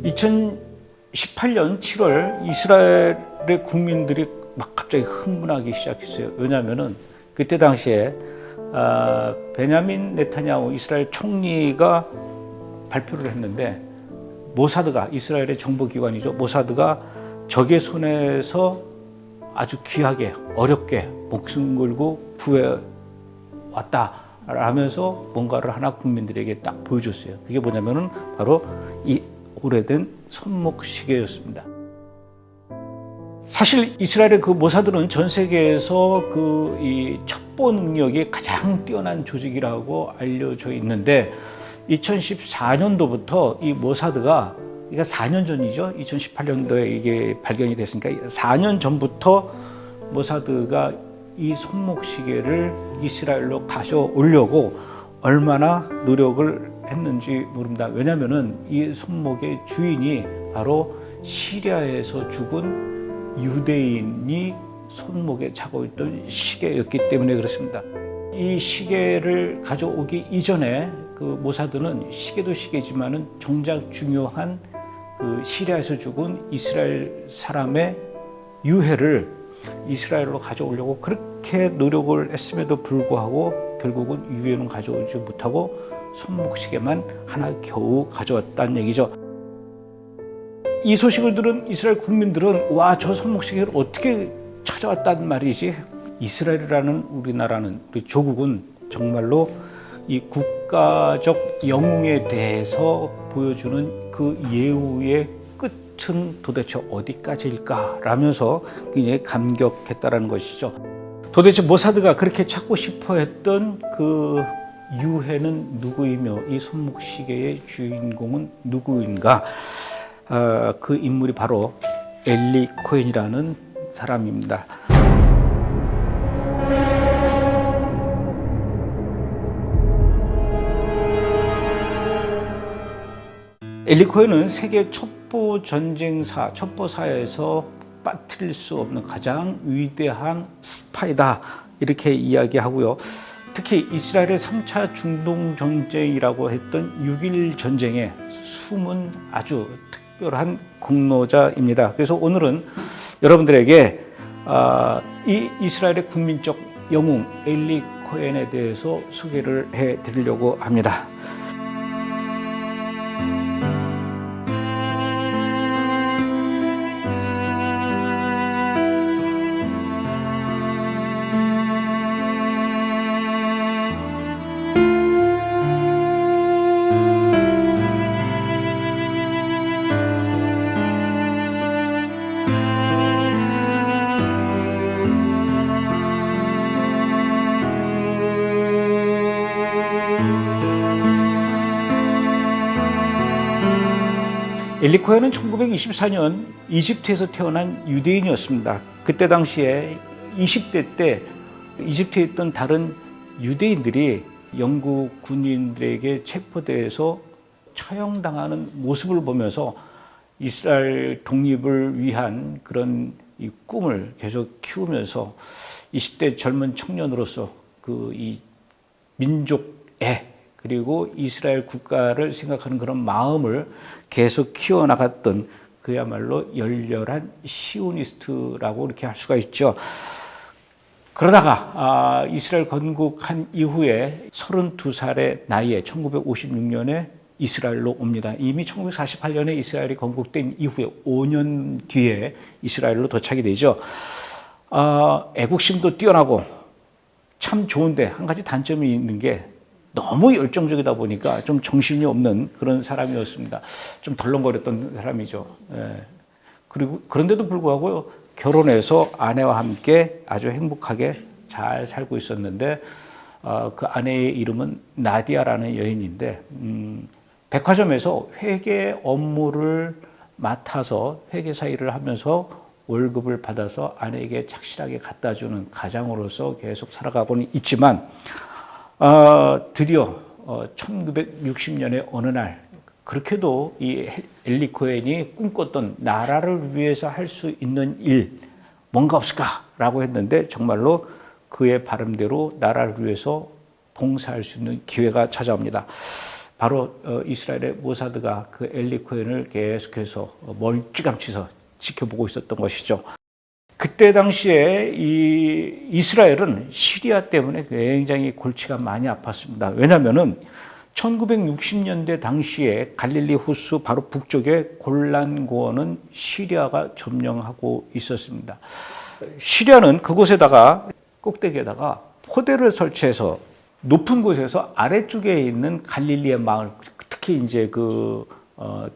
2018년 7월 이스라엘의 국민들이 막 갑자기 흥분하기 시작했어요. 왜냐하면은 그때 당시에 베냐민 네타냐후 이스라엘 총리가 발표를 했는데, 모사드가, 이스라엘의 정보기관이죠, 모사드가 적의 손에서 아주 귀하게 어렵게 목숨 걸고 구해왔다 라면서 뭔가를 하나 국민들에게 딱 보여줬어요. 그게 뭐냐면은 바로 이 오래된 손목시계였습니다. 사실 이스라엘의 그 모사드는 전 세계에서 이 첩보 능력이 가장 뛰어난 조직이라고 알려져 있는데, 2014년도부터 이 모사드가, 그러니까 4년 전이죠. 2018년도에 이게 발견이 됐으니까 4년 전부터 모사드가 이 손목시계를 이스라엘로 가져오려고 얼마나 노력을 했는지 모릅니다. 왜냐하면은 이 손목의 주인이 바로 시리아에서 죽은 유대인이 손목에 차고 있던 시계였기 때문에 그렇습니다. 이 시계를 가져오기 이전에 그 모사드는 시계도 시계지만은 정작 중요한 그 시리아에서 죽은 이스라엘 사람의 유해를 이스라엘로 가져오려고 그렇게 노력을 했음에도 불구하고 결국은 유해는 가져오지 못하고 손목시계만 하나 겨우 가져왔다는 얘기죠. 이 소식을 들은 이스라엘 국민들은 와, 저 손목시계를 어떻게 찾아왔단 말이지. 이스라엘이라는 우리나라는, 우리 조국은 정말로 이 국가적 영웅에 대해서 보여주는 그 예우의 끝은 도대체 어디까지일까 라면서 굉장히 감격했다라는 것이죠. 도대체 모사드가 그렇게 찾고 싶어 했던 그 유해는 누구이며 이 손목시계의 주인공은 누구인가? 그 인물이 바로 엘리 코헨이라는 사람입니다. 엘리 코헨은 세계 첩보사에서 빠뜨릴 수 없는 가장 위대한 스파이다, 이렇게 이야기하고요. 특히 이스라엘의 3차 중동전쟁이라고 했던 6.1 전쟁에 숨은 아주 특별한 공로자입니다. 그래서 오늘은 여러분들에게 이 이스라엘의 국민적 영웅 엘리 코헨에 대해서 소개를 해드리려고 합니다. 엘리 코헨은 1924년 이집트에서 태어난 유대인이었습니다. 그때 당시에 20대 때 이집트에 있던 다른 유대인들이 영국 군인들에게 체포돼서 처형당하는 모습을 보면서 이스라엘 독립을 위한 그런 이 꿈을 계속 키우면서 20대 젊은 청년으로서 이 민족애 그리고 이스라엘 국가를 생각하는 그런 마음을 계속 키워나갔던 그야말로 열렬한 시오니스트라고 이렇게 할 수가 있죠. 그러다가 이스라엘 건국한 이후에 32살의 나이에 1956년에 이스라엘로 옵니다. 이미 1948년에 이스라엘이 건국된 이후에 5년 뒤에 이스라엘로 도착이 되죠. 애국심도 뛰어나고 참 좋은데 한 가지 단점이 있는 게 너무 열정적이다 보니까 좀 정신이 없는 그런 사람이었습니다. 좀 덜렁거렸던 사람이죠. 그런데도 불구하고 결혼해서 아내와 함께 아주 행복하게 잘 살고 있었는데, 그 아내의 이름은 나디아라는 여인인데, 백화점에서 회계 업무를 맡아서 회계사 일을 하면서 월급을 받아서 아내에게 착실하게 갖다 주는 가장으로서 계속 살아가고는 있지만, 드디어 1960년의 어느 날 그렇게도 이 엘리 코헨이 꿈꿨던 나라를 위해서 할 수 있는 일 뭔가 없을까라고 했는데, 정말로 그의 바람대로 나라를 위해서 봉사할 수 있는 기회가 찾아옵니다. 바로 이스라엘의 모사드가 그 엘리 코헨을 계속해서 멀찌감치서 지켜보고 있었던 것이죠. 그때 당시에 이 이스라엘은 시리아 때문에 굉장히 골치가 많이 아팠습니다. 왜냐하면은 1960년대 당시에 갈릴리 호수 바로 북쪽에 골란 고원은 시리아가 점령하고 있었습니다. 시리아는 그곳에다가 꼭대기에다가 포대를 설치해서 높은 곳에서 아래쪽에 있는 갈릴리의 마을, 특히 이제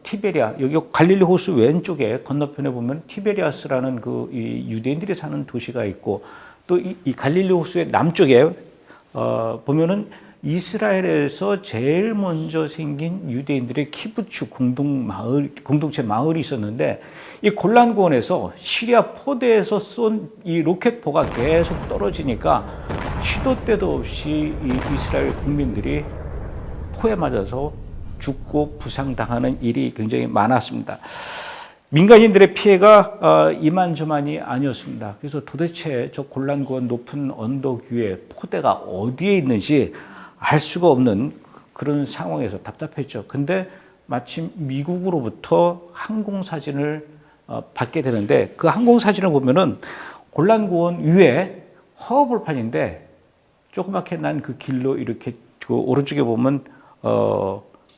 티베리아, 여기 갈릴리 호수 왼쪽에 건너편에 보면 티베리아스라는 이 유대인들이 사는 도시가 있고, 또 이 갈릴리 호수의 남쪽에 보면은 이스라엘에서 제일 먼저 생긴 유대인들의 키부츠 공동체 마을이 있었는데, 이 골란고원에서 시리아 포대에서 쏜 이 로켓포가 계속 떨어지니까 시도 때도 없이 이 이스라엘 국민들이 포에 맞아서 죽고 부상당하는 일이 굉장히 많았습니다. 민간인들의 피해가 이만저만이 아니었습니다. 그래서 도대체 저 골란고원 높은 언덕 위에 포대가 어디에 있는지 알 수가 없는 그런 상황에서 답답했죠. 근데 마침 미국으로부터 항공사진을 받게 되는데, 그 항공사진을 보면은 골란고원 위에 허허벌판인데 조그맣게 난 그 길로 이렇게 그 오른쪽에 보면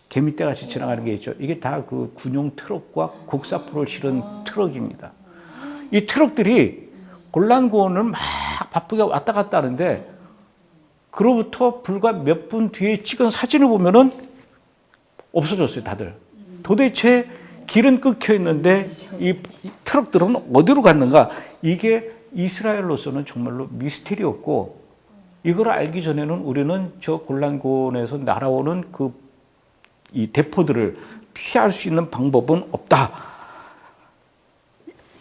개미떼 같이 지나가는 게 있죠. 이게 다 그 군용 트럭과 곡사포를 실은 트럭입니다. 이 트럭들이 골란고원을 막 바쁘게 왔다 갔다 하는데, 그로부터 불과 몇 분 뒤에 찍은 사진을 보면은 없어졌어요, 다들. 도대체 길은 끊겨 있는데 이 트럭들은 어디로 갔는가? 이게 이스라엘로서는 정말로 미스테리였고, 이걸 알기 전에는 우리는 저 골란고원에서 날아오는 이 대포들을 피할 수 있는 방법은 없다.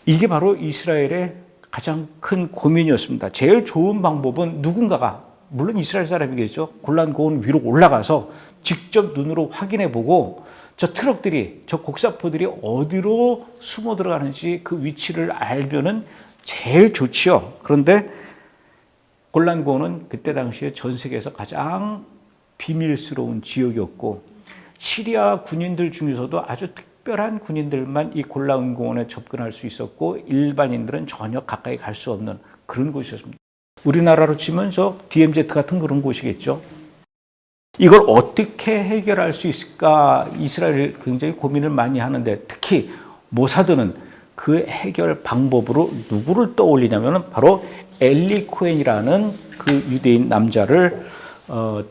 이게 바로 이스라엘의 가장 큰 고민이었습니다. 제일 좋은 방법은 누군가가, 물론 이스라엘 사람이겠죠, 골란고원 위로 올라가서 직접 눈으로 확인해 보고 저 트럭들이, 저 곡사포들이 어디로 숨어 들어가는지 그 위치를 알면은 제일 좋지요. 그런데 골란고원은 그때 당시에 전 세계에서 가장 비밀스러운 지역이었고, 시리아 군인들 중에서도 아주 특별한 군인들만 이 골란고원에 접근할 수 있었고, 일반인들은 전혀 가까이 갈 수 없는 그런 곳이었습니다. 우리나라로 치면 저 DMZ 같은 그런 곳이겠죠. 이걸 어떻게 해결할 수 있을까 이스라엘이 굉장히 고민을 많이 하는데, 특히 모사드는 그 해결 방법으로 누구를 떠올리냐면 바로 엘리 코헨이라는 그 유대인 남자를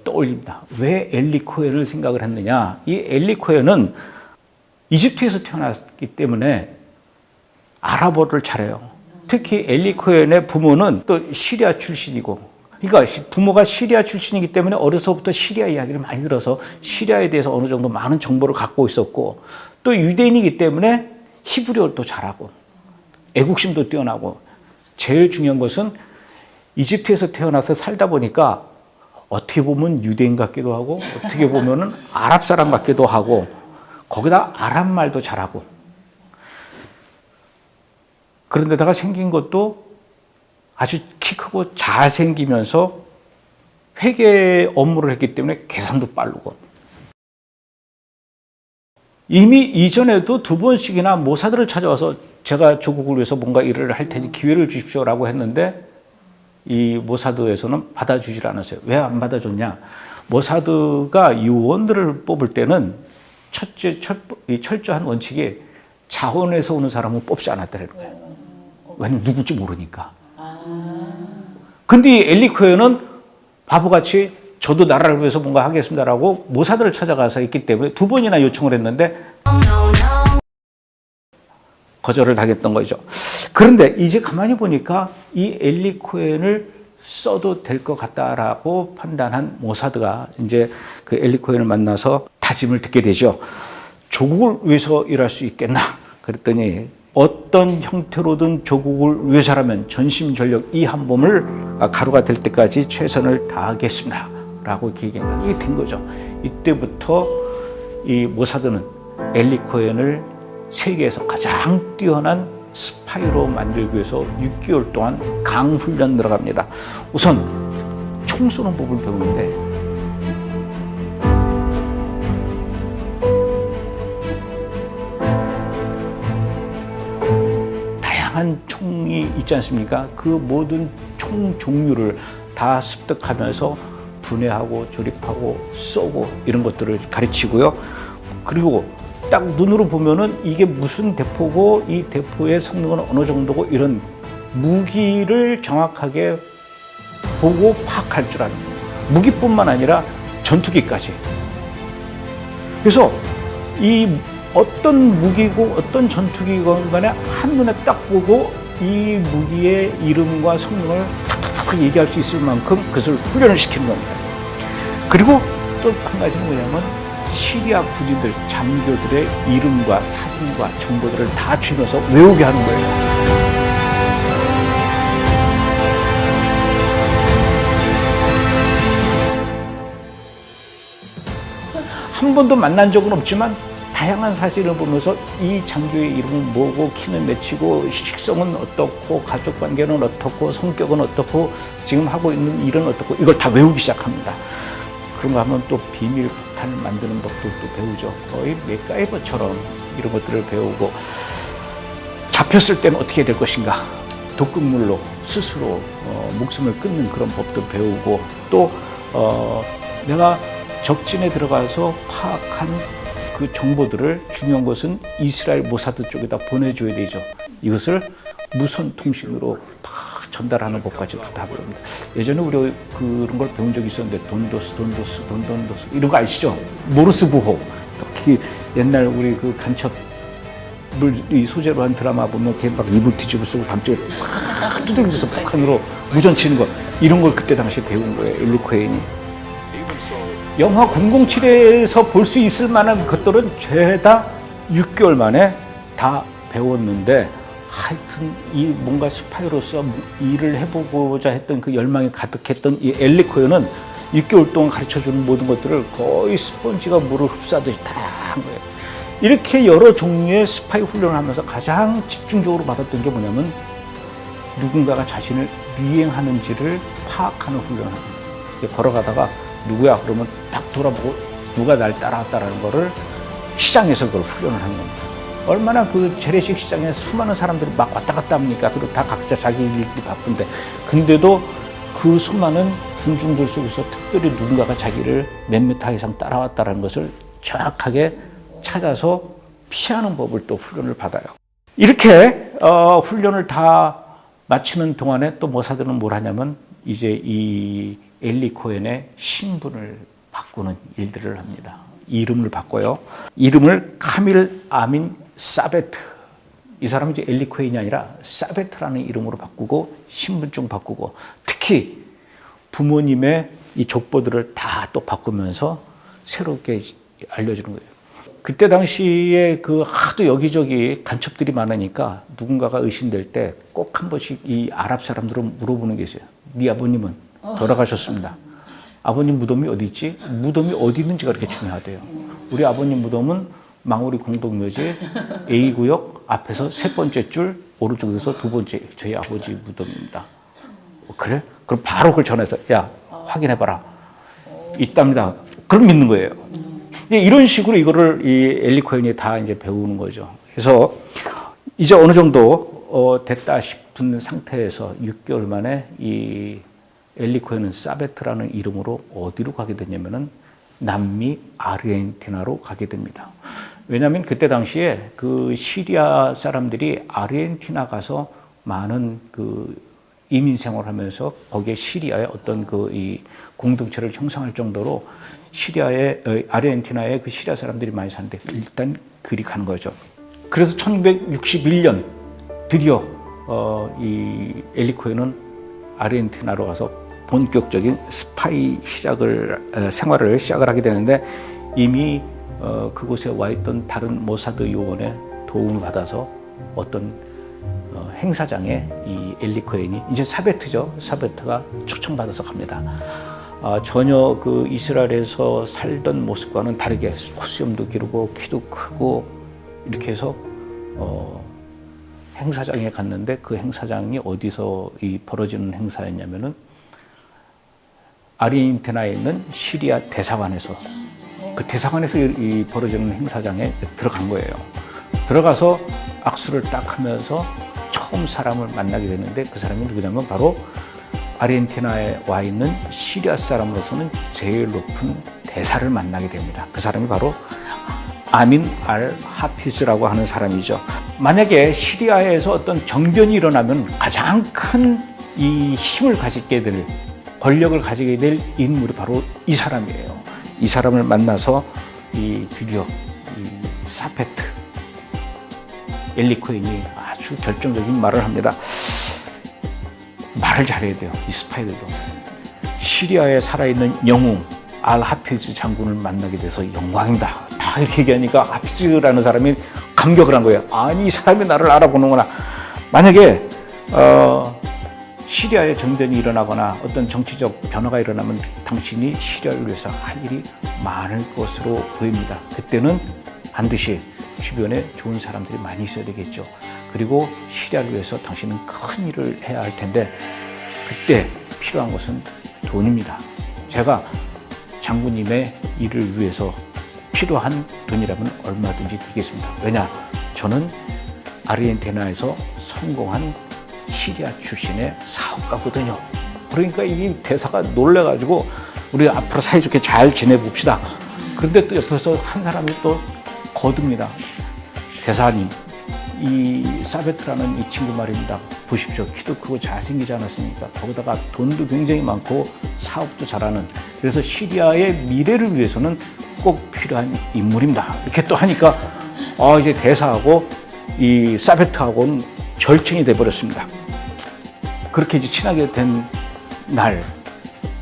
떠올립니다. 왜 엘리 코헨을 생각을 했느냐? 이 엘리 코헨은 이집트에서 태어났기 때문에 아랍어를 잘해요. 특히 엘리 코헨의 부모는 또 시리아 출신이고, 그러니까 부모가 시리아 출신이기 때문에 어려서부터 시리아 이야기를 많이 들어서 시리아에 대해서 어느 정도 많은 정보를 갖고 있었고, 또 유대인이기 때문에 히브리어를 또 잘하고 애국심도 뛰어나고, 제일 중요한 것은 이집트에서 태어나서 살다 보니까 어떻게 보면 유대인 같기도 하고 어떻게 보면은 아랍 사람 같기도 하고, 거기다 아랍 말도 잘하고, 그런데다가 생긴 것도 아주 키 크고 잘생기면서 회계 업무를 했기 때문에 계산도 빠르고, 이미 이전에도 2번씩이나 모사드를 찾아와서 제가 조국을 위해서 뭔가 일을 할 테니 기회를 주십시오라고 했는데, 이 모사드에서는 받아주질 않았어요. 왜 안 받아줬냐? 모사드가 요원들을 뽑을 때는 철저한 원칙이 자원에서 오는 사람은 뽑지 않았다는 거예요. 왜냐면 누굴지 모르니까. 근데 이 엘리 코헨은 바보같이 저도 나라를 위해서 뭔가 하겠습니다라고 모사드를 찾아가서 있기 때문에 2번이나 요청을 했는데 거절을 당했던 거죠. 그런데 이제 가만히 보니까 이 엘리 코헨을 써도 될 것 같다라고 판단한 모사드가 이제 그 엘리 코헨을 만나서 다짐을 듣게 되죠. 조국을 위해서 일할 수 있겠나? 그랬더니 어떤 형태로든 조국을 위해서라면 전심전력 이 한 몸을 가루가 될 때까지 최선을 다하겠습니다 라고 이렇게 얘기한 거예요. 이게 된 거죠. 이때부터 이 모사드는 엘리 코헨을 세계에서 가장 뛰어난 스파이로 만들기 위해서 6개월 동안 강훈련 들어갑니다. 우선 총 쏘는 법을 배우는데, 다양한 총이 있지 않습니까? 그 모든 총 종류를 다 습득하면서 분해하고 조립하고 쏘고 이런 것들을 가르치고요. 그리고 딱 눈으로 보면은 이게 무슨 대포고 이 대포의 성능은 어느 정도고 이런 무기를 정확하게 보고 파악할 줄 아는 무기뿐만 아니라 전투기까지. 그래서 이 어떤 무기고 어떤 전투기건 간에 한눈에 딱 보고 이 무기의 이름과 성능을 탁탁탁 얘기할 수 있을 만큼 그것을 훈련을 시키는 겁니다. 그리고 또 한 가지는 뭐냐면 시리아 군인들, 장교들의 이름과 사진과 정보들을 다 주면서 외우게 하는 거예요. 한 번도 만난 적은 없지만 다양한 사진을 보면서 이 장교의 이름은 뭐고 키는 몇이고 식성은 어떻고 가족관계는 어떻고 성격은 어떻고 지금 하고 있는 일은 어떻고 이걸 다 외우기 시작합니다. 그런가 하면 또 비밀 폭탄을 만드는 법도 또 배우죠. 거의 맥가이버처럼 이런 것들을 배우고 잡혔을 때는 어떻게 될 것인가 독극물로 스스로 목숨을 끊는 그런 법도 배우고 또 내가 적진에 들어가서 파악한 그 정보들을 중요한 것은 이스라엘 모사드 쪽에다 보내줘야 되죠. 이것을 무선 통신으로 막 전달하는 법까지도 다 배웁니다. 예전에 우리 그런 걸 배운 적이 있었는데 돈도스 이런 거 아시죠? 모르스 부호. 특히 옛날 우리 그 간첩을 이 소재로 한 드라마 보면 걔 막 이불 뒤집어 쓰고 밤중에 팍 두들기면서 폭탄으로 무전 치는 거 이런 걸 그때 당시에 배운 거예요. 엘리 코헨이. 영화 007에서 볼 수 있을 만한 것들은 죄다 6개월 만에 다 배웠는데 하여튼 이 뭔가 스파이로서 일을 해보고자 했던 그 열망이 가득했던 이 엘리 코헨은 6개월 동안 가르쳐주는 모든 것들을 거의 스펀지가 물을 흡수하듯이 다 한 거예요. 이렇게 여러 종류의 스파이 훈련을 하면서 가장 집중적으로 받았던 게 뭐냐면 누군가가 자신을 미행하는지를 파악하는 훈련을 합니다. 걸어가다가 누구야? 그러면 딱 돌아보고 누가 날 따라왔다라는 거를 시장에서 그걸 훈련을 하는 겁니다. 얼마나 그 재래식 시장에 수많은 사람들이 막 왔다 갔다 합니까? 그리고 다 각자 자기 일이 바쁜데. 근데도 그 수많은 군중들 속에서 특별히 누군가가 자기를 몇 미터 이상 따라왔다라는 것을 정확하게 찾아서 피하는 법을 또 훈련을 받아요. 이렇게 훈련을 다 마치는 동안에 또 모사드는 뭘 하냐면 이제 이 엘리 코헨의 신분을 바꾸는 일들을 합니다. 이름을 바꿔요. 이름을 카밀 아민 사베트. 이 사람은 이제 엘리 코헨이 아니라 사베트라는 이름으로 바꾸고 신분증 바꾸고 특히 부모님의 이 족보들을 다 또 바꾸면서 새롭게 알려주는 거예요. 그때 당시에 그 하도 여기저기 간첩들이 많으니까 누군가가 의심될 때 꼭 한 번씩 이 아랍 사람들은 물어보는 게 있어요. 네 아버님은 돌아가셨습니다. 아버님 무덤이 어디 있지? 무덤이 어디 있는지가 그렇게 중요하대요. 우리 아버님 무덤은 망우리 공동묘지 A구역 앞에서 세 번째 줄 오른쪽에서 두 번째 저희 아버지 무덤입니다. 그래? 그럼 바로 그걸 전해서 야 확인해봐라. 있답니다. 그럼 믿는 거예요. 이런 식으로 이거를 이 엘리 코헨이 다 이제 배우는 거죠. 그래서 이제 어느 정도 됐다 싶은 상태에서 6개월 만에 이 엘리 코헨은 사베트라는 이름으로 어디로 가게 됐냐면은 남미 아르헨티나로 가게 됩니다. 왜냐하면 그때 당시에 그 시리아 사람들이 아르헨티나 가서 많은 그 이민 생활하면서 거기에 시리아의 어떤 그 이 공동체를 형성할 정도로 시리아의 아르헨티나에 그 시리아 사람들이 많이 사는데 일단 그리 가는 거죠. 그래서 1961년 드디어 이 엘리 코헨은 아르헨티나로 가서 본격적인 스파이 생활을 시작을 하게 되는데 이미 그곳에 와 있던 다른 모사드 요원의 도움을 받아서 어떤 행사장에 이 엘리 코헨이 이제 사베트죠. 사베트가 초청받아서 갑니다. 전혀 그 이스라엘에서 살던 모습과는 다르게 코수염도 기르고 키도 크고 이렇게 해서 행사장에 갔는데 그 행사장이 어디서 벌어지는 행사였냐면은 아르헨티나에 있는 시리아 대사관에서 그 대사관에서 벌어지는 행사장에 들어간 거예요. 들어가서 악수를 딱 하면서 처음 사람을 만나게 되는데 그 사람이 누구냐면 바로 아르헨티나에 와 있는 시리아 사람으로서는 제일 높은 대사를 만나게 됩니다. 그 사람이 바로 아민 알 하피즈라고 하는 사람이죠. 만약에 시리아에서 어떤 정변이 일어나면 가장 큰 이 힘을 가지게 될, 권력을 가지게 될 인물이 바로 이 사람이에요. 이 사람을 만나서 드디어 사페트 엘리 코헨이 아주 결정적인 말을 합니다. 말을 잘해야 돼요. 이 스파이들도. 시리아에 살아있는 영웅 알 하피즈 장군을 만나게 돼서 영광입니다. 이렇게 얘기하니까 하피즈라는 사람이 감격을 한 거예요. 아니, 이 사람이 나를 알아보는구나. 만약에 시리아에 정변이 일어나거나 어떤 정치적 변화가 일어나면 당신이 시리아를 위해서 할 일이 많을 것으로 보입니다. 그때는 반드시 주변에 좋은 사람들이 많이 있어야 되겠죠. 그리고 시리아를 위해서 당신은 큰 일을 해야 할 텐데 그때 필요한 것은 돈입니다. 제가 장군님의 일을 위해서 필요한 돈이라면 얼마든지 드리겠습니다. 왜냐? 저는 아르헨티나에서 성공한 시리아 출신의 사업가거든요. 그러니까 이 대사가 놀래가지고 우리 앞으로 사이좋게 잘 지내봅시다. 그런데 또 옆에서 한 사람이 또 거듭니다. 대사님, 이 사베트라는 이 친구 말입니다. 보십시오. 키도 크고 잘생기지 않았습니까? 거기다가 돈도 굉장히 많고 사업도 잘하는, 그래서 시리아의 미래를 위해서는 꼭 필요한 인물입니다. 이렇게 또 하니까 이제 대사하고 이 사베트하고는 절친이 돼버렸습니다. 그렇게 이제 친하게 된 날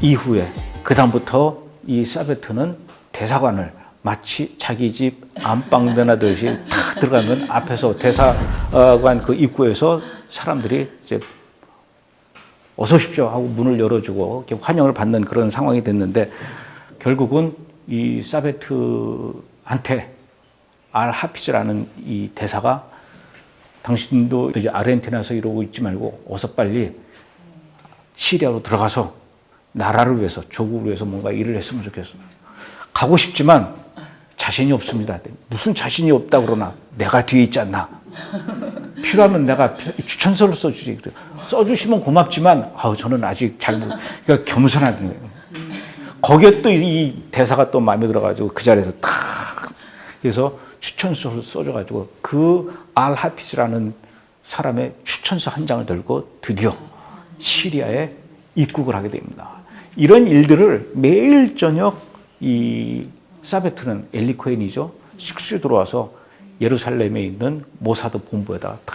이후에 그 다음부터 이 사베트는 대사관을 마치 자기 집 안방 내나듯이 탁 들어가면 앞에서 대사관 그 입구에서 사람들이 이제 어서 오십시오 하고 문을 열어주고 이렇게 환영을 받는 그런 상황이 됐는데, 결국은 이 사베트한테 알 하피즈라는 이 대사가 당신도 이제 아르헨티나에서 이러고 있지 말고 어서 빨리 시리아로 들어가서 나라를 위해서, 조국을 위해서 뭔가 일을 했으면 좋겠어. 가고 싶지만 자신이 없습니다. 무슨 자신이 없다 그러나 내가 뒤에 있지 않나. 필요하면 내가 추천서를 써주지. 써주시면 고맙지만 저는 아직 잘 그러니까 겸손한 거예요. 거기에 또 이 대사가 또 마음에 들어가지고 그 자리에서 탁 그래서 추천서를 써줘가지고 그 알 하피즈라는 사람의 추천서 한 장을 들고 드디어 시리아에 입국을 하게 됩니다. 이런 일들을 매일 저녁 이 사베트는 엘리 코헨이죠. 식수에 들어와서 예루살렘에 있는 모사드 본부에다가 다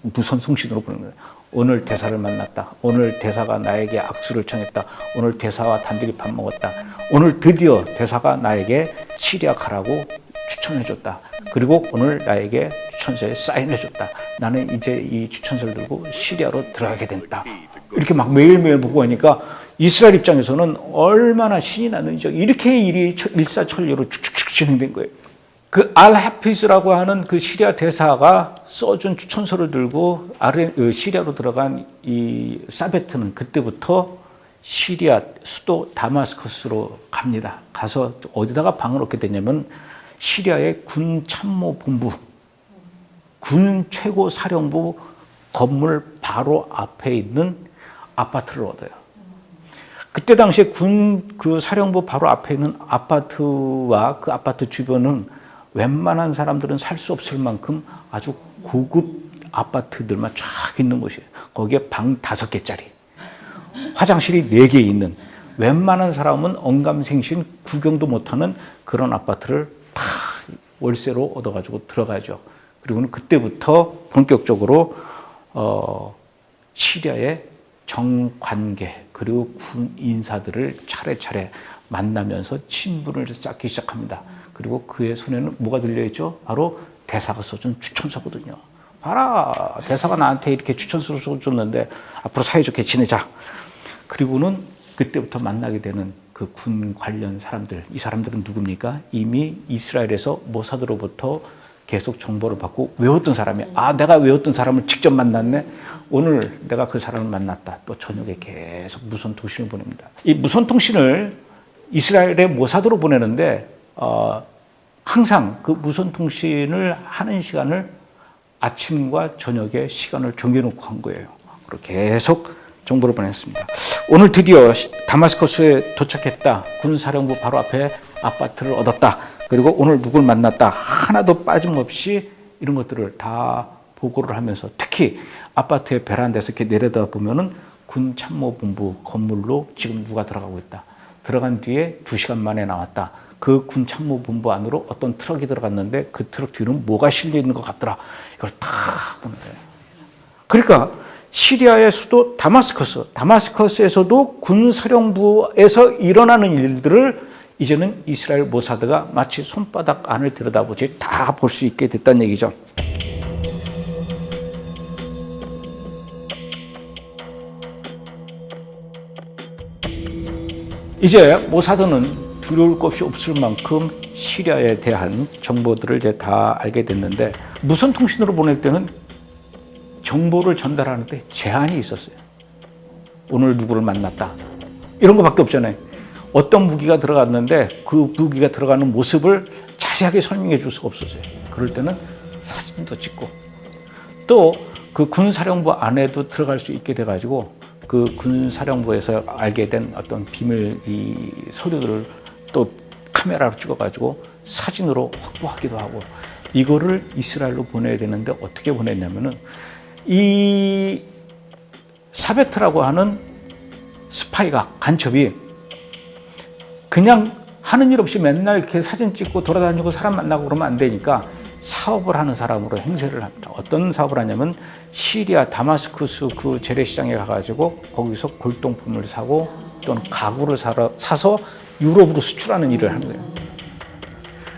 무선 송신으로 보내는 거예요. 오늘 대사를 만났다. 오늘 대사가 나에게 악수를 청했다. 오늘 대사와 단둘이 밥 먹었다. 오늘 드디어 대사가 나에게 시리아 가라고 추천해줬다. 그리고 오늘 나에게 추천서에 사인해줬다. 나는 이제 이 추천서를 들고 시리아로 들어가게 된다. 이렇게 막 매일매일 보고 하니까 이스라엘 입장에서는 얼마나 신이 났는지, 이렇게 일이 일사천리로 축축축 진행된 거예요. 그 알 하피즈라고 하는 그 시리아 대사가 써준 추천서를 들고 시리아로 들어간 이 사베트는 그때부터 시리아 수도 다마스커스로 갑니다. 가서 어디다가 방을 얻게 되냐면 시리아의 군 참모 본부, 군 최고 사령부 건물 바로 앞에 있는 아파트를 얻어요. 그때 당시에 군 그 사령부 바로 앞에 있는 아파트와 그 아파트 주변은 웬만한 사람들은 살 수 없을 만큼 아주 고급 아파트들만 쫙 있는 곳이에요. 거기에 방 5개짜리, 화장실이 4개 있는, 웬만한 사람은 언감생심 구경도 못하는 그런 아파트를 다 월세로 얻어가지고 들어가죠. 그리고는 그때부터 본격적으로 시리아의 정관계 그리고 군 인사들을 차례차례 만나면서 친분을 쌓기 시작합니다. 그리고 그의 손에는 뭐가 들려있죠? 바로 대사가 써준 추천서거든요. 봐라, 대사가 나한테 이렇게 추천서를 써줬는데 앞으로 사이좋게 지내자. 그리고는 그때부터 만나게 되는 그 군 관련 사람들, 이 사람들은 누굽니까? 이미 이스라엘에서 모사드로부터 계속 정보를 받고 외웠던 사람이야. 내가 외웠던 사람을 직접 만났네. 오늘 내가 그 사람을 만났다. 또 저녁에 계속 무선 통신을 보냅니다. 이 무선 통신을 이스라엘의 모사드로 보내는데 항상 그 무선 통신을 하는 시간을 아침과 저녁에 시간을 정해놓고 한 거예요. 그리고 계속 정보를 보냈습니다. 오늘 드디어 다마스커스에 도착했다. 군사령부 바로 앞에 아파트를 얻었다. 그리고 오늘 누굴 만났다. 하나도 빠짐없이 이런 것들을 다 보고를 하면서, 특히 아파트의 베란다에서 이렇게 내려다 보면은 군 참모본부 건물로 지금 누가 들어가고 있다. 들어간 뒤에 2시간 만에 나왔다. 그 군 참모본부 안으로 어떤 트럭이 들어갔는데 그 트럭 뒤는 뭐가 실려 있는 것 같더라. 이걸 다 보는 거예요. 그러니까 시리아의 수도 다마스커스에서도 군사령부에서 일어나는 일들을 이제는 이스라엘 모사드가 마치 손바닥 안을 들여다보지 다 볼 수 있게 됐다는 얘기죠. 이제 모사드는 두려울 것이 없을 만큼 시리아에 대한 정보들을 이제 다 알게 됐는데, 무선 통신으로 보낼 때는 정보를 전달하는데 제한이 있었어요. 오늘 누구를 만났다. 이런 거밖에 없잖아요. 어떤 무기가 들어갔는데 그 무기가 들어가는 모습을 자세하게 설명해 줄 수가 없었어요. 그럴 때는 사진도 찍고, 또 그 군사령부 안에도 들어갈 수 있게 돼가지고 그 군사령부에서 알게 된 어떤 비밀 이 서류들을 또 카메라로 찍어가지고 사진으로 확보하기도 하고, 이거를 이스라엘로 보내야 되는데 어떻게 보냈냐면은, 이 사베트라고 하는 스파이가, 간첩이 그냥 하는 일 없이 맨날 이렇게 사진 찍고 돌아다니고 사람 만나고 그러면 안 되니까 사업을 하는 사람으로 행세를 합니다. 어떤 사업을 하냐면 시리아 다마스쿠스 그 재래시장에 가가지고 거기서 골동품을 사고 또는 가구를 사서 유럽으로 수출하는 일을 하는 거예요.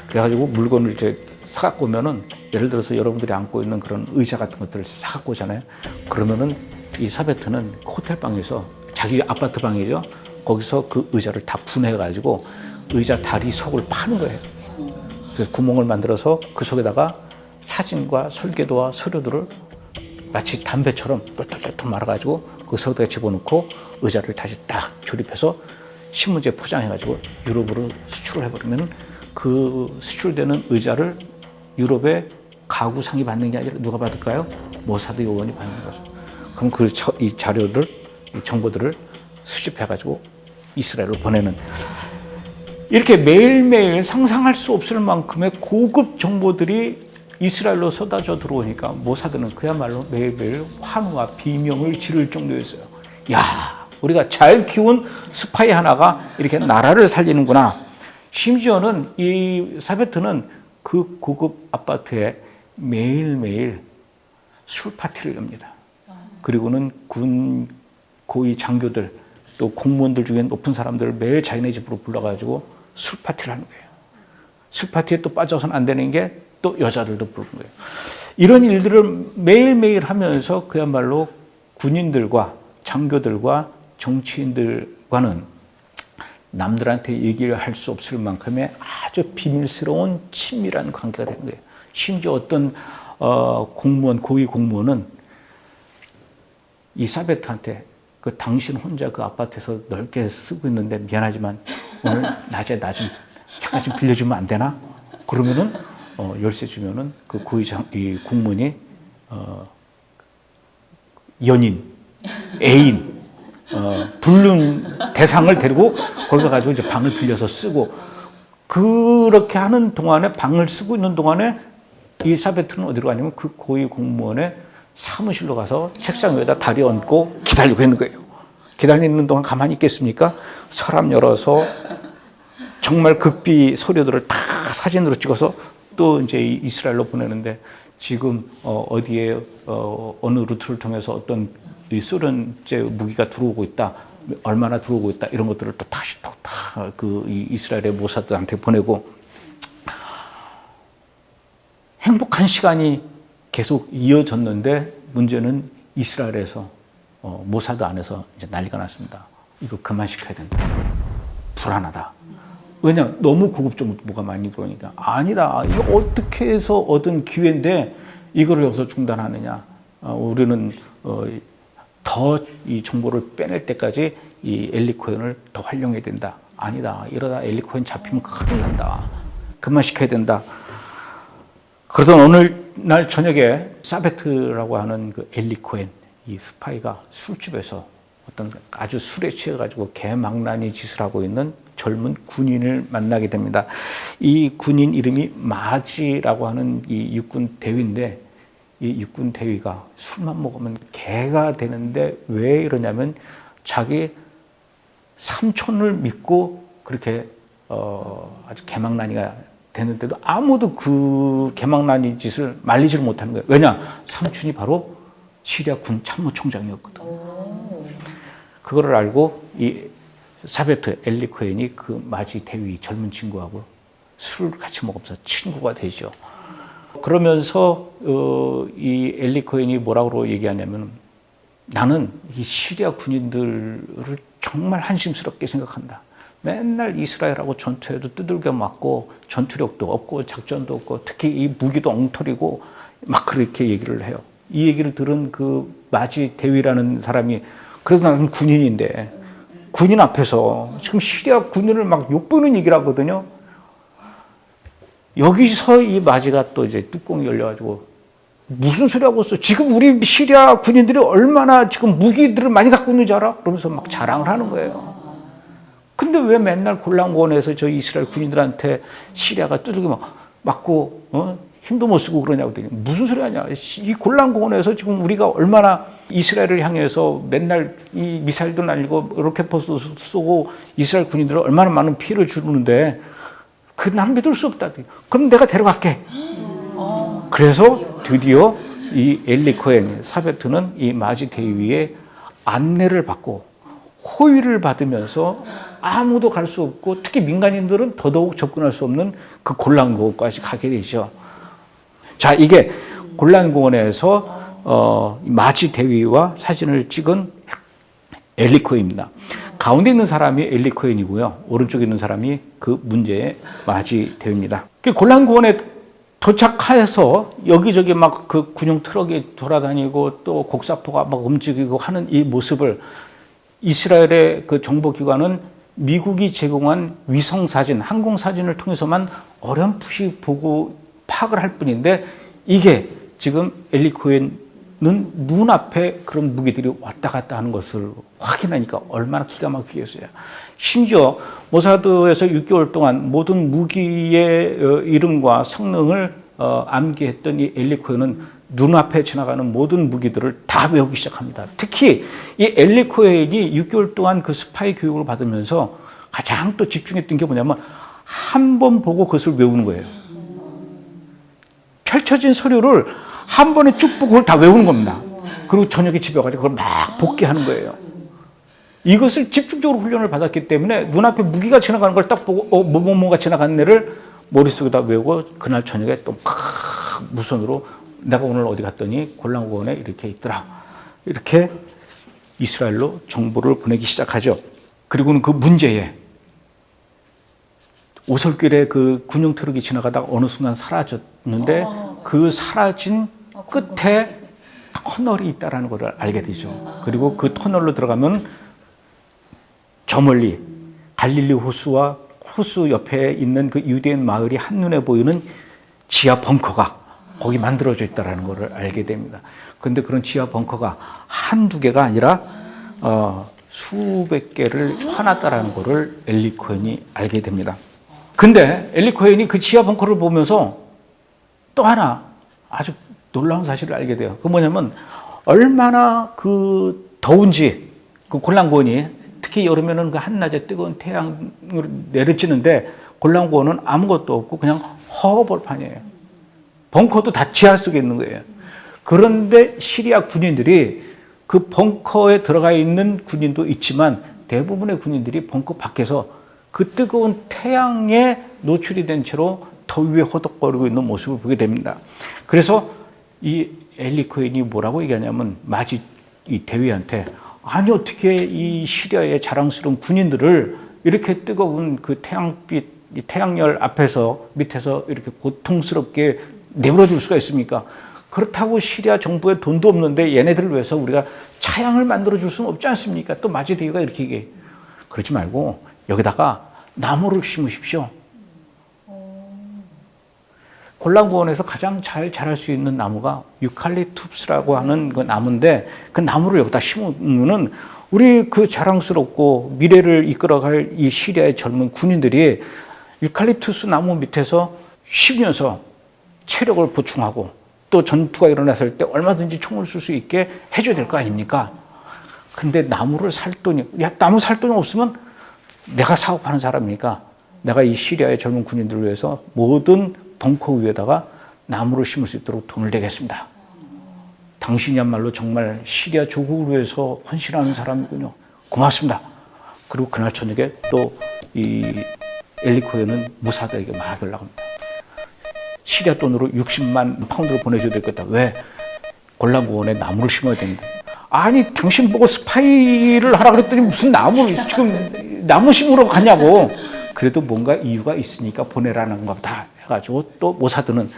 그래가지고 물건을 이제 사갖고 오면은, 예를 들어서 여러분들이 안고 있는 그런 의자 같은 것들을 사갖고 오잖아요. 그러면은 이 사베트는 호텔 방에서, 자기 아파트 방이죠, 거기서 그 의자를 다 분해가지고 의자 다리 속을 파는 거예요. 그래서 구멍을 만들어서 그 속에다가 사진과 설계도와 서류들을 마치 담배처럼 똘똘똘 말아가지고 그 속에다 집어넣고 의자를 다시 딱 조립해서 신문지에 포장해가지고 유럽으로 수출을 해버리면, 그 수출되는 의자를 유럽의 가구상이 받는 게 아니라 누가 받을까요? 모사드 요원이 받는 거죠. 그럼 이 자료들, 이 정보들을 수집해가지고 이스라엘로 보내는, 이렇게 매일매일 상상할 수 없을 만큼의 고급 정보들이 이스라엘로 쏟아져 들어오니까 모사드는 그야말로 매일매일 환호와 비명을 지를 정도였어요. 야, 우리가 잘 키운 스파이 하나가 이렇게 나라를 살리는구나. 심지어는 이 사베트는 그 고급 아파트에 매일매일 술 파티를 엽니다. 그리고는 군 고위 장교들, 또 공무원들 중에 높은 사람들을 매일 자기네 집으로 불러가지고 술 파티를 하는 거예요. 술 파티에 또 빠져서는 안 되는 게 또 여자들도 부르는 거예요. 이런 일들을 매일매일 하면서 그야말로 군인들과 장교들과 정치인들과는 남들한테 얘기를 할 수 없을 만큼의 아주 비밀스러운 친밀한 관계가 된 거예요. 심지어 어떤 공무원, 고위 공무원은 이 사베트한테, 그 당신 혼자 그 아파트에서 넓게 쓰고 있는데 미안하지만 오늘 낮에 나 좀 잠깐 좀 빌려주면 안 되나? 그러면은 열쇠 주면은 그 이 공무원이 연인, 애인, 불륜 대상을 데리고 거기 가가지고 이제 방을 빌려서 쓰고, 그렇게 하는 동안에, 방을 쓰고 있는 동안에 이 사베트는 어디로 가냐면 그 고위 공무원의 사무실로 가서 책상 위에다 다리 얹고 기다리고 있는 거예요. 기다리는 동안 가만히 있겠습니까? 서랍 열어서 정말 극비 서류들을 다 사진으로 찍어서 또 이제 이스라엘로 보내는데, 지금 어디에 어느 루트를 통해서 어떤 소련제 무기가 들어오고 있다, 얼마나 들어오고 있다, 이런 것들을 또 다시 또 다 그 이스라엘의 모사드한테 보내고, 행복한 시간이 계속 이어졌는데 문제는 이스라엘에서 모사드 안에서 이제 난리가 났습니다. 이거 그만 시켜야 된다. 불안하다. 왜냐, 너무 고급 정보가 많이 들어오니까. 아니다, 이거 어떻게 해서 얻은 기회인데 이거를 여기서 중단하느냐. 우리는 더 이 정보를 빼낼 때까지 이 엘리 코헨을 더 활용해야 된다. 아니다, 이러다 엘리 코헨 잡히면 큰일 난다. 그만 시켜야 된다. 그러던 오늘 날 저녁에 사베트라고 하는 그 엘리 코헨, 이 스파이가 술집에서 어떤 아주 술에 취해가지고 개망나니 짓을 하고 있는 젊은 군인을 만나게 됩니다. 이 군인 이름이 마지라고 하는 이 육군 대위인데, 이 육군 대위가 술만 먹으면 개가 되는데 왜 이러냐면 자기 삼촌을 믿고 그렇게 아주 개망나니가 되는데도 아무도 그 개망나니 짓을 말리지를 못하는 거예요. 왜냐? 삼촌이 바로 시리아 군 참모총장이었거든. 그거를 알고 이 사베트 엘리 코헨이 그 마지 대위 젊은 친구하고 술을 같이 먹으면서 친구가 되죠. 그러면서 이 엘리 코헨이 뭐라고 얘기하냐면, 나는 이 시리아 군인들을 정말 한심스럽게 생각한다. 맨날 이스라엘하고 전투해도 두들겨 맞고 전투력도 없고 작전도 없고 특히 이 무기도 엉터리고 막 그렇게 얘기를 해요. 이 얘기를 들은 그 마지 대위라는 사람이, 그래서 나는 군인인데 군인 앞에서 지금 시리아 군인을 막 욕보는 얘기를 하거든요. 여기서 이 마지가 또 이제 뚜껑이 열려가지고, 무슨 소리 하고 있어? 지금 우리 시리아 군인들이 얼마나 지금 무기들을 많이 갖고 있는지 알아? 그러면서 막 자랑을 하는 거예요. 근데 왜 맨날 골란고원에서 저 이스라엘 군인들한테 시리아가 두들겨 맞고 힘도 못 쓰고 그러냐고 그러더니, 무슨 소리 하냐? 이 골란고원에서 지금 우리가 얼마나 이스라엘을 향해서 맨날 이 미사일도 날리고 로켓포도 쏘고 이스라엘 군인들은 얼마나 많은 피해를 주는데 그 난 믿을 수 없다. 그럼 내가 데려갈게. 그래서 드디어 이 엘리 코헨 사베트는 이 마지 대위의 안내를 받고 호의를 받으면서 아무도 갈 수 없고 특히 민간인들은 더더욱 접근할 수 없는 그 골란고원까지 가게 되죠. 자, 이게 골란고원에서 마지 대위와 사진을 찍은 엘리 코헨입니다. 가운데 있는 사람이 엘리 코헨이고요. 오른쪽에 있는 사람이 그 문제의 마지 대위입니다. 골란고원에 도착해서 여기저기 막 그 군용 트럭이 돌아다니고 또 곡사포가 막 움직이고 하는 이 모습을 이스라엘의 그 정보기관은 미국이 제공한 위성사진, 항공사진을 통해서만 어렴풋이 보고 파악을 할 뿐인데, 이게 지금 엘리 코헨은 눈앞에 그런 무기들이 왔다 갔다 하는 것을 확인하니까 얼마나 기가 막히겠어요. 심지어 모사드에서 6개월 동안 모든 무기의 이름과 성능을 암기했던 이 엘리 코헨은 눈앞에 지나가는 모든 무기들을 다 외우기 시작합니다. 특히 이 엘리 코헨이 6개월 동안 그 스파이 교육을 받으면서 가장 또 집중했던 게 뭐냐면, 한 번 보고 그것을 외우는 거예요. 펼쳐진 서류를 한 번에 쭉 보고 그걸 다 외우는 겁니다. 그리고 저녁에 집에 가서 그걸 막 복귀하는 거예요. 이것을 집중적으로 훈련을 받았기 때문에 눈앞에 무기가 지나가는 걸 딱 보고 뭐가 지나가는 애를 머릿속에다 외우고 그날 저녁에 또 무선으로 내가 오늘 어디 갔더니 골란고원에 이렇게 있더라. 이렇게 이스라엘로 정보를 보내기 시작하죠. 그리고는 그 문제에 오솔길에 그 군용 트럭이 지나가다가 어느 순간 사라졌는데 그 사라진 끝에 터널이 있다는 것을 알게 되죠. 그리고 그 터널로 들어가면 저 멀리 갈릴리 호수와 호수 옆에 있는 그 유대인 마을이 한눈에 보이는 지하 벙커가 거기 만들어져 있다는 것을 알게 됩니다. 그런데 그런 지하 벙커가 한두 개가 아니라 수백 개를 파놨다는 것을 엘리 코헨이 알게 됩니다. 근데 엘리 코헨이 그 지하 벙커를 보면서 또 하나 아주 놀라운 사실을 알게 돼요. 그 뭐냐면, 얼마나 그 더운지 그 골란고원이, 특히 여름에는 그 한낮에 뜨거운 태양을 내리치는데 골란고원은 아무것도 없고 그냥 허벌판이에요. 벙커도 다 지하 속에 있는 거예요. 그런데 시리아 군인들이 그 벙커에 들어가 있는 군인도 있지만 대부분의 군인들이 벙커 밖에서 그 뜨거운 태양에 노출이 된 채로 더위에 허덕거리고 있는 모습을 보게 됩니다. 그래서 이 엘리 코헨이 뭐라고 얘기하냐면, 마지 이 대위한테, 아니 어떻게 이 시리아의 자랑스러운 군인들을 이렇게 뜨거운 그 태양빛, 이 태양열 앞에서 밑에서 이렇게 고통스럽게 내버려둘 수가 있습니까? 그렇다고 시리아 정부에 돈도 없는데 얘네들을 위해서 우리가 차양을 만들어줄 수는 없지 않습니까? 또 마지 대위가 이렇게 얘기해. 그러지 말고 여기다가 나무를 심으십시오. 골란고원에서 가장 잘 자랄 수 있는 나무가 유칼립투스라고 하는 그 나무인데 그 나무를 여기다 심으면은 우리 그 자랑스럽고 미래를 이끌어갈 이 시리아의 젊은 군인들이 유칼립투스 나무 밑에서 쉬면서 체력을 보충하고 또 전투가 일어났을 때 얼마든지 총을 쏠 수 있게 해줘야 될 거 아닙니까? 근데 나무를 살 돈이, 야, 나무 살 돈이 없으면 내가 사업하는 사람이니까 내가 이 시리아의 젊은 군인들을 위해서 모든 벙커 위에다가 나무를 심을 수 있도록 돈을 내겠습니다. 당신이야말로 정말 시리아 조국을 위해서 헌신하는 사람이군요. 고맙습니다. 그리고 그날 저녁에 또 이 엘리 코헨은 무사들에게 막 연락합니다. 시리아 돈으로 60만 파운드를 보내줘야 되겠다. 왜? 골란고원에 나무를 심어야 된다. 아니 당신 보고 스파이를 하라 그랬더니 무슨 나무를 지금 나무 심으러 가냐고. 그래도 뭔가 이유가 있으니까 보내라는 건가 보다 해가지고 또 모사드는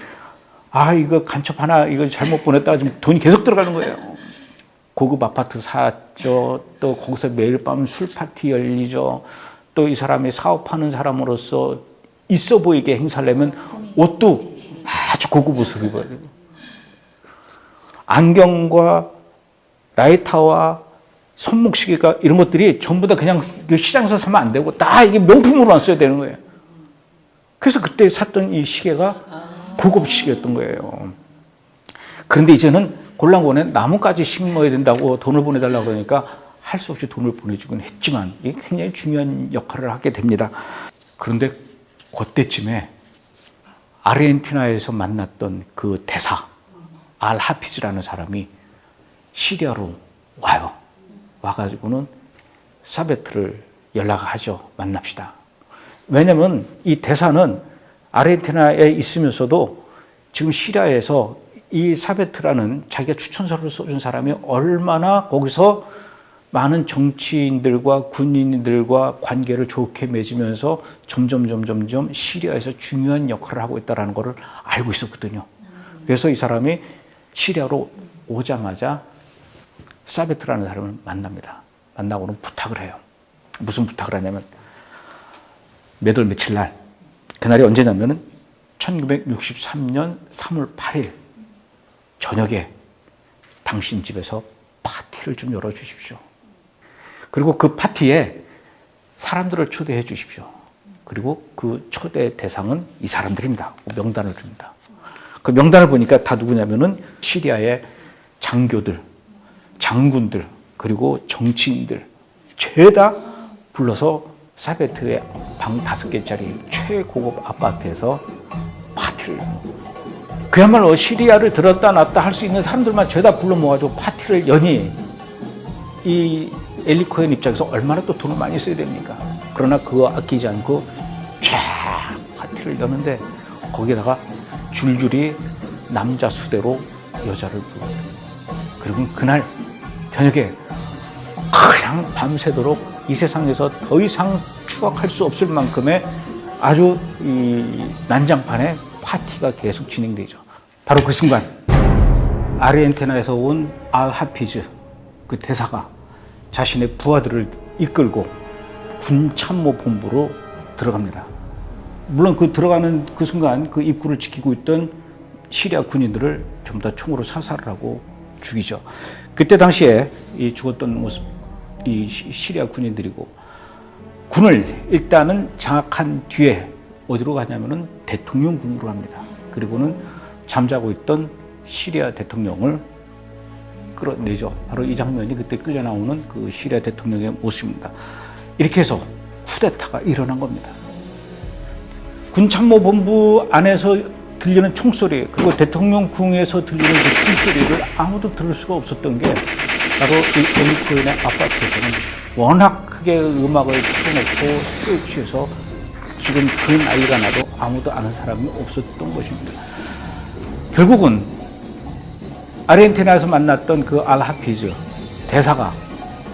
아 이거 간첩 하나 이거 잘못 보냈다가 지금 돈이 계속 들어가는 거예요. 고급 아파트 샀죠. 또 거기서 매일 밤 술 파티 열리죠. 또 이 사람이 사업하는 사람으로서 있어 보이게 행사를 내면 옷도 아주 고급 옷을 입어야 되고 안경과 라이터와 손목시계가 이런 것들이 전부 다 그냥 시장에서 사면 안 되고 다 이게 명품으로만 써야 되는 거예요. 그래서 그때 샀던 이 시계가 고급 시계였던 거예요. 그런데 이제는 골란고원에 나무까지 심어야 된다고 돈을 보내달라고 그러니까 할 수 없이 돈을 보내주긴 했지만 이게 굉장히 중요한 역할을 하게 됩니다. 그런데 그때쯤에 아르헨티나에서 만났던 그 대사 알하피즈라는 사람이 시리아로 와요. 와가지고는 사베트를 연락하죠. 만납시다. 왜냐면 이 대사는 아르헨티나에 있으면서도 지금 시리아에서 이 사베트라는 자기가 추천서를 써준 사람이 얼마나 거기서 많은 정치인들과 군인들과 관계를 좋게 맺으면서 점점 시리아에서 중요한 역할을 하고 있다는 것을 알고 있었거든요. 그래서 이 사람이 시리아로 오자마자 사베트라는 사람을 만납니다. 만나고는 부탁을 해요. 무슨 부탁을 하냐면 몇 월 며칠 날, 그날이 언제냐면은 1963년 3월 8일 저녁에 당신 집에서 파티를 좀 열어주십시오. 그리고 그 파티에 사람들을 초대해 주십시오. 그리고 그 초대 대상은 이 사람들입니다. 명단을 줍니다. 그 명단을 보니까 다 누구냐면은 시리아의 장교들, 장군들, 그리고 정치인들 죄다 불러서 사베트의 방 5개짜리 최고급 아파트에서 파티를 그야말로 시리아를 들었다 놨다 할 수 있는 사람들만 죄다 불러 모아가지고 파티를 여니 이 엘리 코헨 입장에서 얼마나 또 돈을 많이 써야 됩니까? 그러나 그거 아끼지 않고 쫙 파티를 여는데 거기다가 줄줄이 남자 수대로 여자를 부르고 그리고 그날 저녁에 그냥 밤새도록 이 세상에서 더 이상 추억할 수 없을 만큼의 아주 이 난장판의 파티가 계속 진행되죠. 바로 그 순간 아르헨티나에서 온 알하피즈 그 대사가 자신의 부하들을 이끌고 군 참모 본부로 들어갑니다. 물론 그 들어가는 그 순간 그 입구를 지키고 있던 시리아 군인들을 전부 다 총으로 사살을 하고 죽이죠. 그때 당시에 이 죽었던 모습 이 시리아 군인들이고 군을 일단은 장악한 뒤에 어디로 가냐면은 대통령궁으로 갑니다. 그리고는 잠자고 있던 시리아 대통령을 끌어내죠. 바로 이 장면이 그때 끌려 나오는 그 시리아 대통령의 모습입니다. 이렇게 해서 쿠데타가 일어난 겁니다. 군참모본부 안에서 들리는 총소리 그리고 대통령궁에서 들리는 그 총소리를 아무도 들을 수가 없었던 게 바로 이 엘리 코헨의 아파트에서는 워낙 크게 음악을 틀어놓고 술에 취해서 지금 그 나이가 나도 아무도 아는 사람이 없었던 것입니다. 결국은 아르헨티나에서 만났던 그 알하피즈 대사가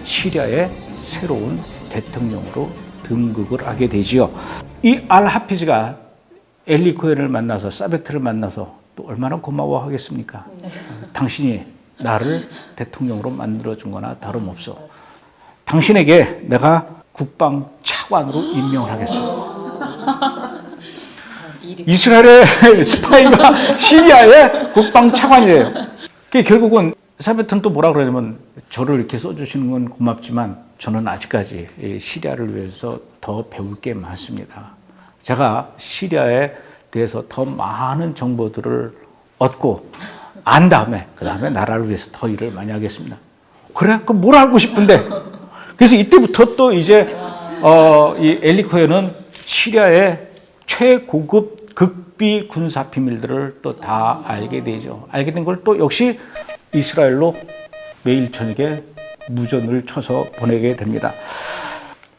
시리아의 새로운 대통령으로 등극을 하게 되지요. 이 알하피즈가 엘리 코헨을 만나서 사베트를 만나서 또 얼마나 고마워하겠습니까? 당신이 나를 대통령으로 만들어준 거나 다름없어. 당신에게 내가 국방 차관으로 임명을 하겠어. 이스라엘의 스파이가 시리아의 국방차관이에요. 결국은 엘리사벳은 또 뭐라 그러냐면, 저를 이렇게 써주시는 건 고맙지만 저는 아직까지 시리아를 위해서 더 배울 게 많습니다. 제가 시리아에 대해서 더 많은 정보들을 얻고 안 다음에 그 다음에 나라를 위해서 더 일을 많이 하겠습니다. 그래? 그럼 뭘 알고 싶은데? 그래서 이때부터 또 이제 이 엘리 코헨은 시리아의 최고급 극비 군사 비밀들을 또 다 알게 되죠. 알게 된 걸 또 역시 이스라엘로 매일 저녁에 무전을 쳐서 보내게 됩니다.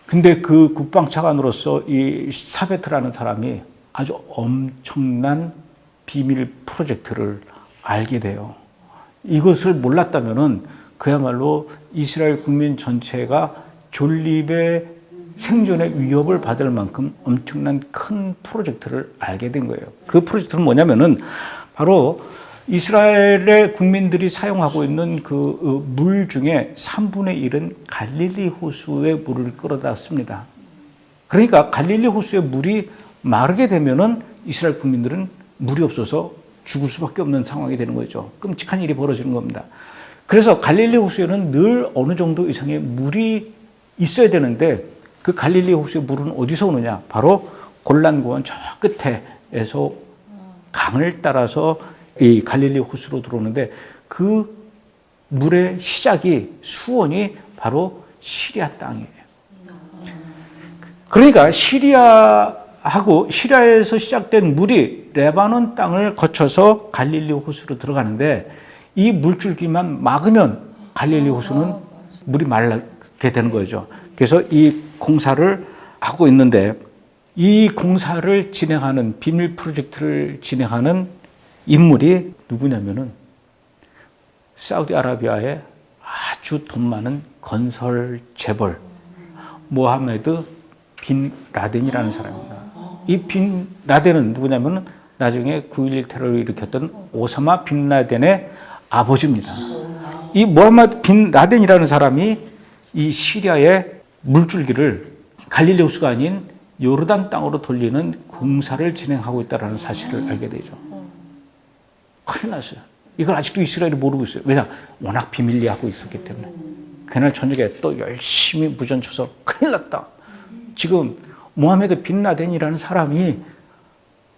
근데 그 국방차관으로서 이 사베트라는 사람이 아주 엄청난 비밀 프로젝트를 알게 돼요. 이것을 몰랐다면은 그야말로 이스라엘 국민 전체가 존립의 생존의 위협을 받을 만큼 엄청난 큰 프로젝트를 알게 된 거예요. 그 프로젝트는 뭐냐면은 바로 이스라엘의 국민들이 사용하고 있는 그 물 중에 3분의 1은 갈릴리 호수의 물을 끌어다 씁니다. 그러니까 갈릴리 호수의 물이 마르게 되면은 이스라엘 국민들은 물이 없어서 죽을 수밖에 없는 상황이 되는 거죠. 끔찍한 일이 벌어지는 겁니다. 그래서 갈릴리 호수에는 늘 어느 정도 이상의 물이 있어야 되는데 그 갈릴리 호수의 물은 어디서 오느냐? 바로 골란 고원 저 끝에서 강을 따라서 이 갈릴리 호수로 들어오는데 그 물의 시작이 수원이 바로 시리아 땅이에요. 그러니까 시리아에서 시작된 물이 레바논 땅을 거쳐서 갈릴리 호수로 들어가는데 이 물줄기만 막으면 갈릴리 호수는 물이 말게 되는 거죠. 그래서 이 공사를 하고 있는데 이 공사를 진행하는 비밀 프로젝트를 진행하는 인물이 누구냐면은 사우디아라비아의 아주 돈 많은 건설 재벌 모하메드 빈 라덴이라는 사람입니다. 이 빈 라덴은 누구냐면은 나중에 9.11 테러를 일으켰던 오사마 빈 라덴의 아버지입니다. 이 모하메드 빈 라덴이라는 사람이 이 시리아의 물줄기를 갈릴리 호수가 아닌 요르단 땅으로 돌리는 공사를 진행하고 있다는 사실을 알게 되죠. 큰일 났어요. 이걸 아직도 이스라엘이 모르고 있어요. 왜냐? 워낙 비밀리하고 있었기 때문에. 그날 저녁에 또 열심히 무전 쳐서 큰일 났다. 지금 모하메드 빈 라덴이라는 사람이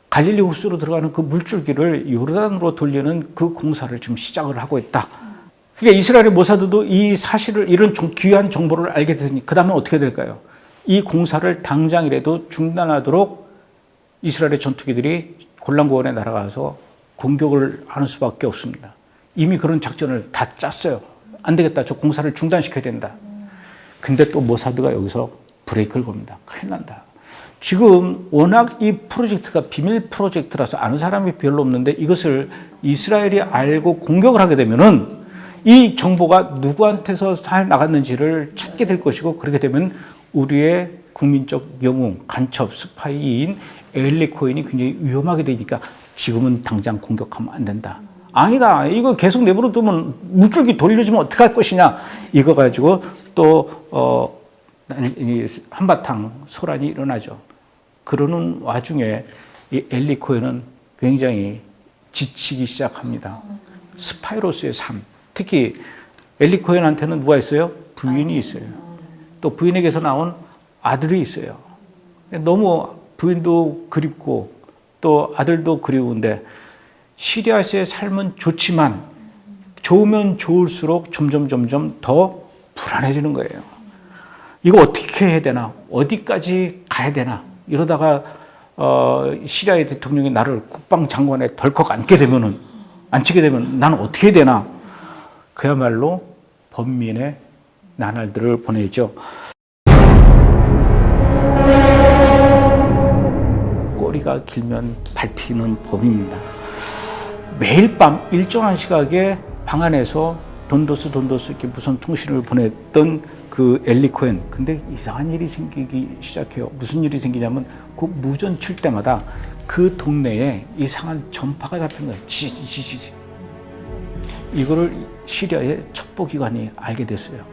갈릴리 호수로 들어가는 그 물줄기를 요르단으로 돌리는 그 공사를 지금 시작을 하고 있다. 그러니까 이스라엘의 모사드도 이 사실을, 이런 귀한 정보를 알게 되니 그 다음에 어떻게 될까요? 이 공사를 당장이라도 중단하도록 이스라엘의 전투기들이 골란고원에 날아가서 공격을 하는 수밖에 없습니다. 이미 그런 작전을 다 짰어요. 안 되겠다. 저 공사를 중단시켜야 된다. 근데 또 모사드가 여기서 브레이크를 겁니다. 큰일 난다. 지금 워낙 이 프로젝트가 비밀 프로젝트라서 아는 사람이 별로 없는데 이것을 이스라엘이 알고 공격을 하게 되면은 이 정보가 누구한테서 잘 나갔는지를 찾게 될 것이고, 그렇게 되면 우리의 국민적 영웅, 간첩, 스파이인 엘리 코헨이 굉장히 위험하게 되니까 지금은 당장 공격하면 안 된다. 아니다. 이거 계속 내버려 두면 물줄기 돌려주면 어떡할 것이냐. 이거 가지고 또 한바탕 소란이 일어나죠. 그러는 와중에 이 엘리 코헨은 굉장히 지치기 시작합니다. 스파이로서의 삶. 특히 엘리 코헨한테는 누가 있어요? 부인이 있어요. 또 부인에게서 나온 아들이 있어요. 너무 부인도 그립고 또 아들도 그리운데 시리아에서의 삶은 좋지만 좋으면 좋을수록 점점 더 불안해지는 거예요. 이거 어떻게 해야 되나? 어디까지 가야 되나? 이러다가 시리아의 대통령이 나를 국방장관에 덜컥 앉히게 되면 나는 어떻게 해야 되나? 그야말로 번민의 나날들을 보내죠. 꼬리가 길면 밟히는 법입니다. 매일 밤 일정한 시각에 방 안에서 돈도스 이렇게 무선 통신을 보냈던 그 엘리 코헨. 근데 이상한 일이 생기기 시작해요. 무슨 일이 생기냐면 그 무전 칠 때마다 그 동네에 이상한 전파가 잡히는 거예요. 지지지지. 이거를 시리아의 첩보기관이 알게 됐어요.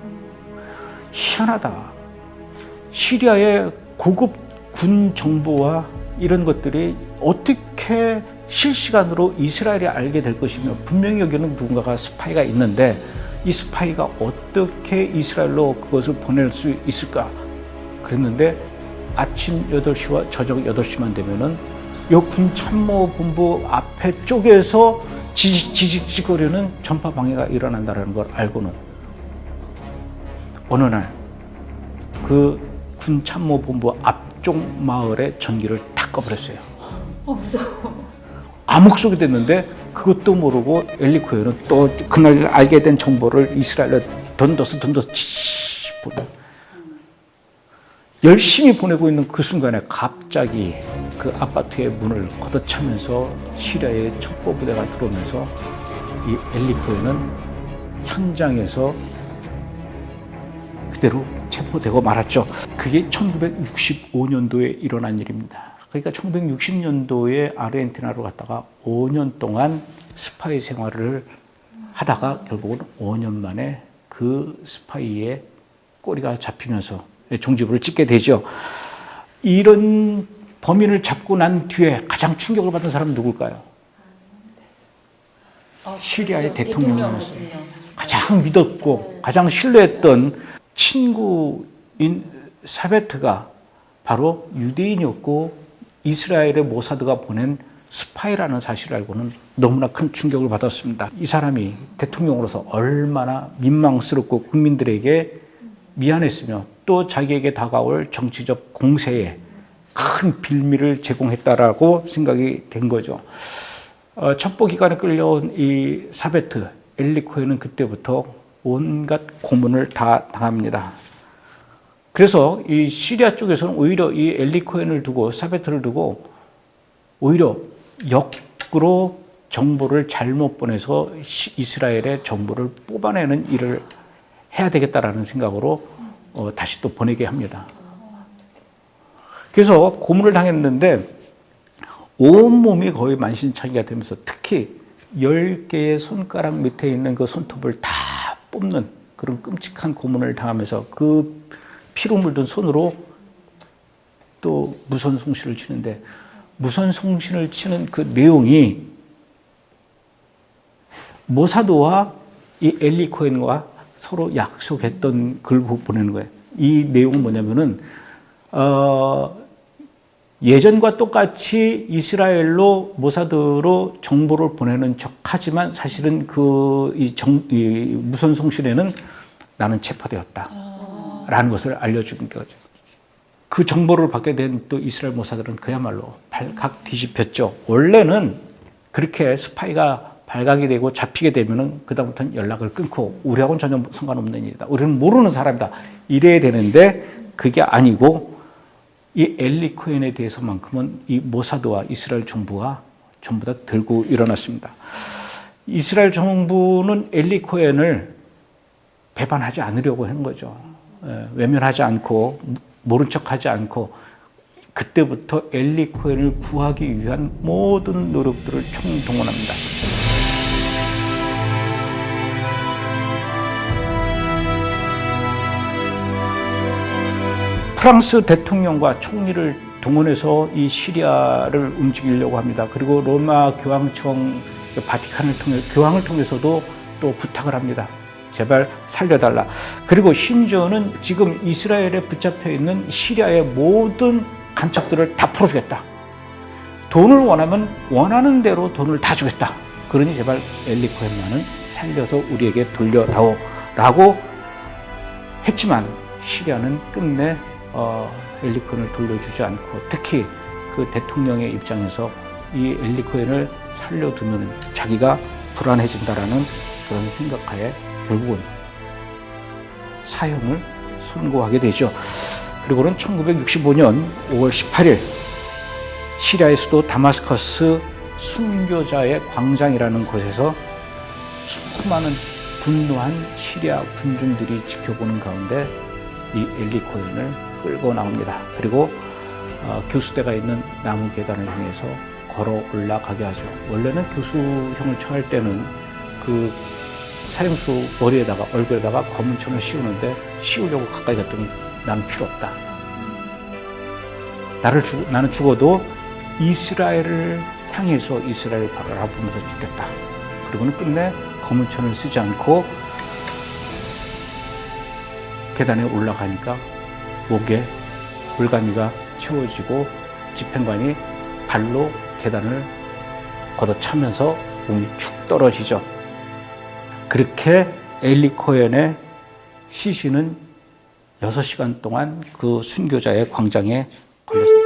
희한하다. 시리아의 고급 군 정보와 이런 것들이 어떻게 실시간으로 이스라엘이 알게 될 것이며 분명히 여기는 누군가가 스파이가 있는데 이 스파이가 어떻게 이스라엘로 그것을 보낼 수 있을까 그랬는데 아침 8시와 저녁 8시만 되면은 요 군참모본부 앞에 쪽에서 지직거리는 전파 방해가 일어난다는 걸 알고는 어느 날 그 군참모본부 앞쪽 마을의 전기를 다 꺼버렸어요. 무서워. 암흑속이 됐는데 그것도 모르고 엘리 코헨은 또 그날 알게 된 정보를 이스라엘에 던져서 보내. 열심히 보내고 있는 그 순간에 갑자기 그 아파트의 문을 걷어차면서 시리아의 첩보 부대가 들어오면서 이 엘리 코헨은 현장에서 그대로 체포되고 말았죠. 그게 1965년도에 일어난 일입니다. 그러니까 1960년도에 아르헨티나로 갔다가 5년 동안 스파이 생활을 하다가 결국은 5년 만에 그 스파이의 꼬리가 잡히면서 종지부를 찍게 되죠. 이런 범인을 잡고 난 뒤에 가장 충격을 받은 사람은 누굴까요? 시리아의 대통령이었어요. 가장 믿었고 가장 신뢰했던 친구인 사베트가 바로 유대인이었고 이스라엘의 모사드가 보낸 스파이라는 사실을 알고는 너무나 큰 충격을 받았습니다. 이 사람이 대통령으로서 얼마나 민망스럽고 국민들에게 미안했으며 또 자기에게 다가올 정치적 공세에 큰 빌미를 제공했다라고 생각이 된 거죠. 첩보 기관에 끌려온 이 사베트, 엘리 코헨은 그때부터 온갖 고문을 다 당합니다. 그래서 이 시리아 쪽에서는 오히려 이 엘리 코헨을 두고 사베트를 두고 오히려 역으로 정보를 잘못 보내서 이스라엘의 정보를 뽑아내는 일을 해야 되겠다라는 생각으로 다시 또 보내게 합니다. 그래서 고문을 당했는데 온몸이 거의 만신창이가 되면서 특히 10개의 손가락 밑에 있는 그 손톱을 다 뽑는 그런 끔찍한 고문을 당하면서 그 피로 물든 손으로 또 무선송신을 치는데 무선송신을 치는 그 내용이 모사드와 이 엘리 코헨과 서로 약속했던 글 보내는 거예요. 이 내용은 뭐냐면은 예전과 똑같이 이스라엘로 모사드로 정보를 보내는 척하지만 사실은 이 무선 송신에는 나는 체포되었다라는 것을 알려준 거죠. 그 정보를 받게 된 또 이스라엘 모사드는 그야말로 발각 뒤집혔죠. 원래는 그렇게 스파이가 발각이 되고 잡히게 되면은 그다음부터는 연락을 끊고 우리하고는 전혀 상관없는 일이다. 우리는 모르는 사람이다. 이래야 되는데 그게 아니고 이 엘리 코헨에 대해서만큼은 이 모사드와 이스라엘 정부가 전부 다 들고 일어났습니다. 이스라엘 정부는 엘리 코헨을 배반하지 않으려고 한 거죠. 외면하지 않고 모른 척하지 않고 그때부터 엘리 코헨을 구하기 위한 모든 노력들을 총동원합니다. 프랑스 대통령과 총리를 동원해서 이 시리아를 움직이려고 합니다. 그리고 로마 교황청, 바티칸을 통해 교황을 통해서도 또 부탁을 합니다. 제발 살려달라. 그리고 심지어는 지금 이스라엘에 붙잡혀 있는 시리아의 모든 간첩들을 다 풀어주겠다. 돈을 원하면 원하는 대로 돈을 다 주겠다. 그러니 제발 엘리 코헨만은 살려서 우리에게 돌려다오라고 했지만 시리아는 끝내 엘리 코헨을 돌려주지 않고 특히 그 대통령의 입장에서 이 엘리 코헨을 살려두면 자기가 불안해진다라는 그런 생각하에 결국은 사형을 선고하게 되죠. 그리고는 1965년 5월 18일 시리아의 수도 다마스커스 순교자의 광장이라는 곳에서 수많은 분노한 시리아 군중들이 지켜보는 가운데 이 엘리 코헨을 끌고 나옵니다. 그리고 교수대가 있는 나무 계단을 향해서 걸어 올라가게 하죠. 원래는 교수형을 처할 때는 그 사형수 머리에다가 얼굴에다가 검은 천을 씌우는데 씌우려고 가까이 갔더니 나는 필요 없다. 나는 죽어도 이스라엘을 향해서 이스라엘을 바라보면서 죽겠다. 그리고는 끝내 검은 천을 쓰지 않고 계단에 올라가니까 목에 물가미가 채워지고 집행관이 발로 계단을 걷어차면서 몸이 축 떨어지죠. 그렇게 엘리 코헨의 시신은 6시간 동안 그 순교자의 광장에 걸렸습니다.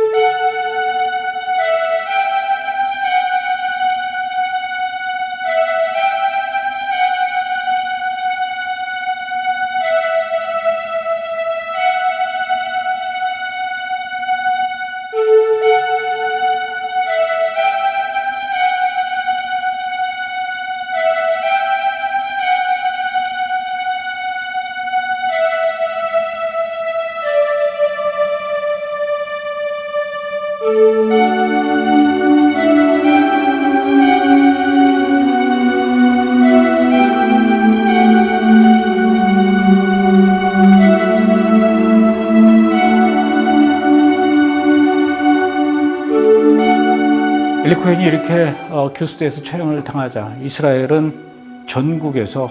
엘리 코헨이 이렇게 교수대에서 처형을 당하자 이스라엘은 전국에서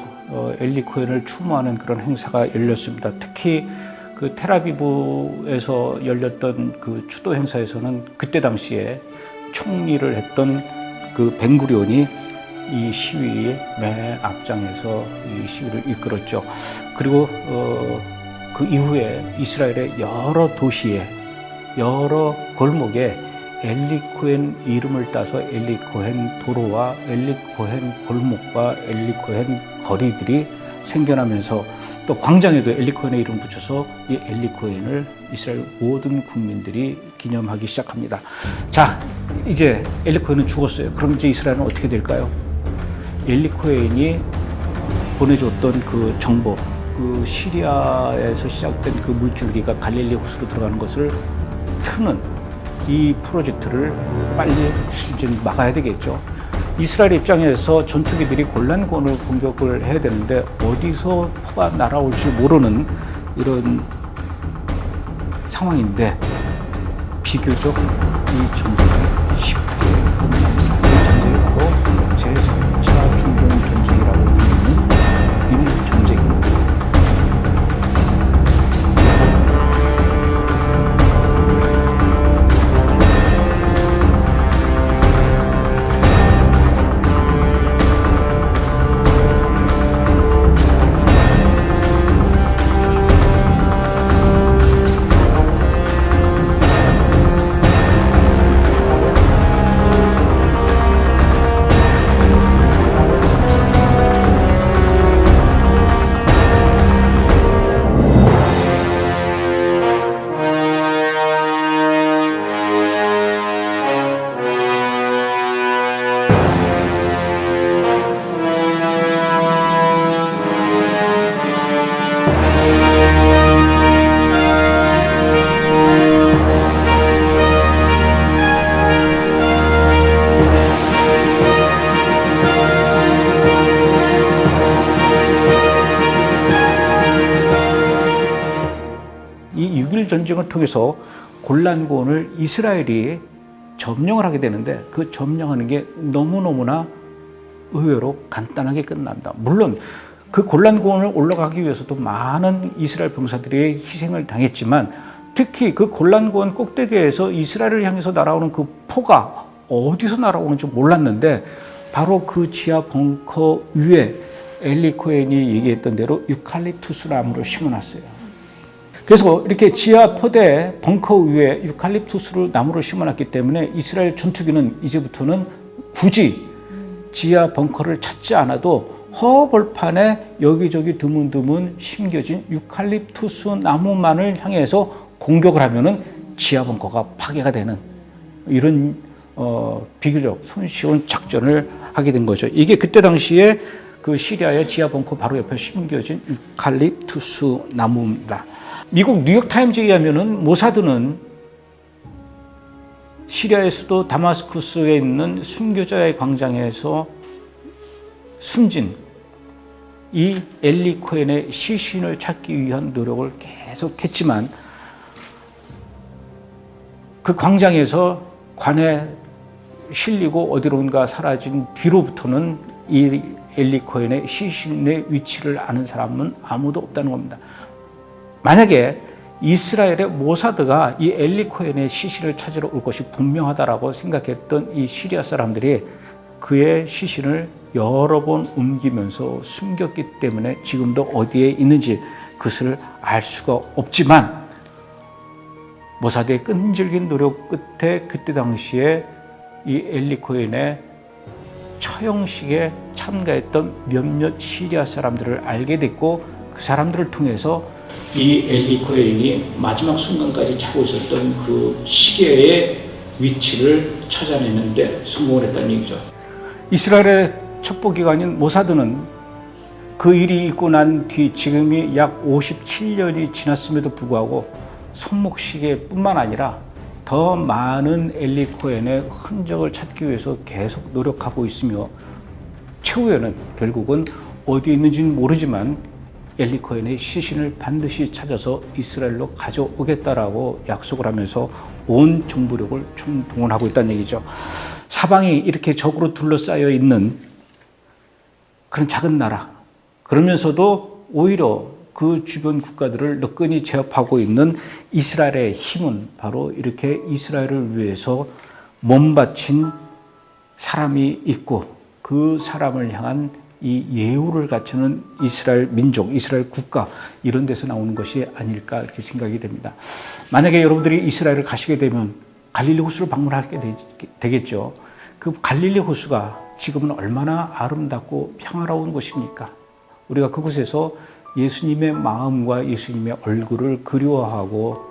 엘리 코헨을 추모하는 그런 행사가 열렸습니다. 특히 그 텔아비브에서 열렸던 그 추도 행사에서는 그때 당시에 총리를 했던 그 벤구리온이 이 시위의 맨 앞장에서 이 시위를 이끌었죠. 그리고 그 이후에 이스라엘의 여러 도시에 여러 골목에 엘리 코헨 이름을 따서 엘리 코헨 도로와 엘리 코헨 골목과 엘리 코헨 거리들이 생겨나면서 또 광장에도 엘리 코헨의 이름 붙여서 이 엘리 코헨을 이스라엘 모든 국민들이 기념하기 시작합니다. 자, 이제 엘리 코헨은 죽었어요. 그럼 이제 이스라엘은 어떻게 될까요? 엘리 코헨이 보내줬던 그 정보, 그 시리아에서 시작된 그 물줄기가 갈릴리 호수로 들어가는 것을 트는 이 프로젝트를 빨리 이제 막아야 되겠죠. 이스라엘 입장에서 전투기들이 골란권을 공격을 해야 되는데 어디서 포가 날아올지 모르는 이런 상황인데 비교적 이 전쟁이 쉽게 끝납니다. 이 전쟁이 바로 제3차 중동 전쟁이라고 불리는 이 전쟁입니다. 이 6.1 전쟁을 통해서 골란고원을 이스라엘이 점령을 하게 되는데 그 점령하는 게 너무너무나 의외로 간단하게 끝납니다. 물론 그 골란고원을 올라가기 위해서도 많은 이스라엘 병사들이 희생을 당했지만 특히 그 골란고원 꼭대기에서 이스라엘을 향해서 날아오는 그 포가 어디서 날아오는지 몰랐는데 바로 그 지하 벙커 위에 엘리 코헨이 얘기했던 대로 유칼립투스 나무를 심어놨어요. 그래서 이렇게 지하 포대 벙커 위에 유칼립투스를 나무를 심어놨기 때문에 이스라엘 전투기는 이제부터는 굳이 지하 벙커를 찾지 않아도 허벌판에 여기저기 드문드문 심겨진 유칼립투스 나무만을 향해서 공격을 하면은 지하 벙커가 파괴가 되는 이런 비교적 손쉬운 작전을 하게 된 거죠. 이게 그때 당시에 그 시리아의 지하 벙커 바로 옆에 심겨진 유칼립투스 나무입니다. 미국 뉴욕타임즈에 의하면은 모사드는 시리아의 수도 다마스쿠스에 있는 순교자의 광장에서 숨진 이 엘리 코헨의 시신을 찾기 위한 노력을 계속했지만 그 광장에서 관에 실리고 어디론가 사라진 뒤로부터는 이 엘리 코헨의 시신의 위치를 아는 사람은 아무도 없다는 겁니다. 만약에 이스라엘의 모사드가 이 엘리 코헨의 시신을 찾으러 올 것이 분명하다라고 생각했던 이 시리아 사람들이 그의 시신을 여러 번 옮기면서 숨겼기 때문에 지금도 어디에 있는지 그것을 알 수가 없지만, 모사드의 끈질긴 노력 끝에 그때 당시에 이 엘리 코헨의 처형식에 참가했던 몇몇 시리아 사람들을 알게 됐고, 그 사람들을 통해서 이 엘리 코헨이 마지막 순간까지 자고 있었던 그 시계의 위치를 찾아내는 데 성공을 했다는 얘기죠. 이스라엘의 첩보기관인 모사드는 그 일이 있고 난 뒤 지금이 약 57년이 지났음에도 불구하고 손목시계뿐만 아니라 더 많은 엘리 코헨의 흔적을 찾기 위해서 계속 노력하고 있으며, 최후에는 결국은 어디에 있는지는 모르지만 엘리 코헨의 시신을 반드시 찾아서 이스라엘로 가져오겠다라고 약속을 하면서 온 정부력을 총동원하고 있다는 얘기죠. 사방이 이렇게 적으로 둘러싸여 있는 그런 작은 나라, 그러면서도 오히려 그 주변 국가들을 너끈히 제압하고 있는 이스라엘의 힘은 바로 이렇게 이스라엘을 위해서 몸바친 사람이 있고, 그 사람을 향한 이 예우를 갖추는 이스라엘 민족, 이스라엘 국가, 이런 데서 나오는 것이 아닐까 이렇게 생각이 됩니다. 만약에 여러분들이 이스라엘을 가시게 되면 갈릴리 호수를 방문하게 되겠죠. 그 갈릴리 호수가 지금은 얼마나 아름답고 평화로운 곳입니까? 우리가 그곳에서 예수님의 마음과 예수님의 얼굴을 그리워하고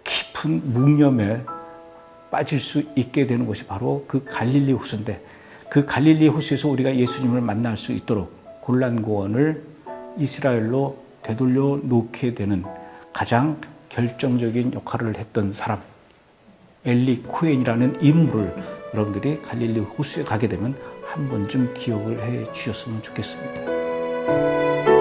깊은 묵념에 빠질 수 있게 되는 것이 바로 그 갈릴리 호수인데, 그 갈릴리 호수에서 우리가 예수님을 만날 수 있도록 골란고원을 이스라엘로 되돌려 놓게 되는 가장 결정적인 역할을 했던 사람, 엘리 코헨이라는 인물을 여러분들이 갈릴리 호수에 가게 되면 한 번쯤 기억을 해 주셨으면 좋겠습니다.